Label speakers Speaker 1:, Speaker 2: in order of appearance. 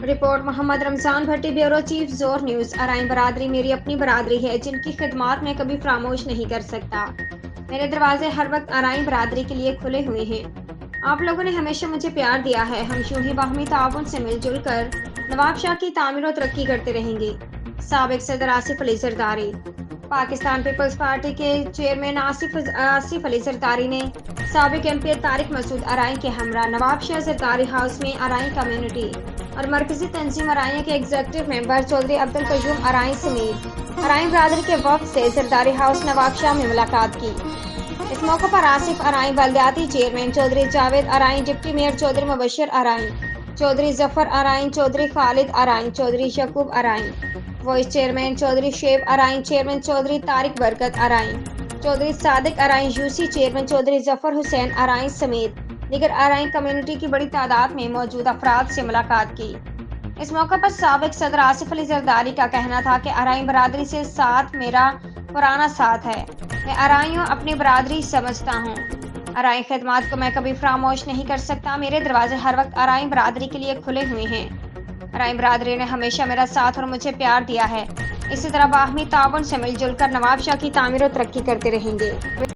Speaker 1: Report محمد رمضان بھٹی، bureau chief, زور news. Arain برادری میری اپنی برادری ہے جن کی خدمات میں کبھی فراموش نہیں کر سکتا۔ میرے دروازے ہر وقت ارائیں برادری کے لیے کھلے ہوئے ہیں۔ آپ لوگوں نے ہمیشہ مجھے پیار دیا ہے، ہم یوں ہی باہمی تعاون سے مل جل کر نواب شاہ کی تعمیر و ترقی کرتے رہیں گے۔ سابق صدر آصف علی زرداری۔ پاکستان پیپلز پارٹی کے چیئرمین آصف علی زرداری نے سابق ایم پی طارق مسعود ارائیں کے ہمراہ نواب شاہ زرداری ہاؤس میں ارائیں کمیونٹی اور مرکزی تنظیم ارائیں کے ایگزیکٹو ممبر چودھری عبدالقیوم ارائیں سمیت ارائیں برادری کے وفد سے زرداری ہاؤس نواب شاہ میں ملاقات کی۔ اس موقع پر آصف ارائیں بلدیاتی chairman Chaudhry Javed Arain, deputy mayor Chaudhry Mubashir Arain, Chaudhry Zafar Arain, Chaudhry Khalid Arain, Chaudhry Yaqub Arain, vice chairman Chaudhry Shoaib Arain, chairman Chaudhry Tariq Barkat Arain, Chaudhry Sadiq Arain, UC chairman Chaudhry Zafar Hussain Arain سمیت دیگر ارائیں کمیونٹی کی بڑی تعداد میں موجود افراد سے ملاقات کی۔ اس موقع پر سابق صدر آصف علی زرداری کا کہنا تھا کہ ارائیں برادری سے ساتھ میرا پرانا ساتھ ہے، میں ارائیوں اپنی برادری سمجھتا ہوں۔ ارائیں خدمات کو میں کبھی فراموش نہیں کر سکتا، میرے دروازے ہر وقت ارائیں برادری کے لیے کھلے ہوئے ہیں۔ ارائیں برادری نے ہمیشہ میرا ساتھ اور مجھے پیار دیا ہے، اسی طرح باہمی تعاون سے مل جل کر نواب شاہ کی تعمیر و ترقی کرتے رہیں گے۔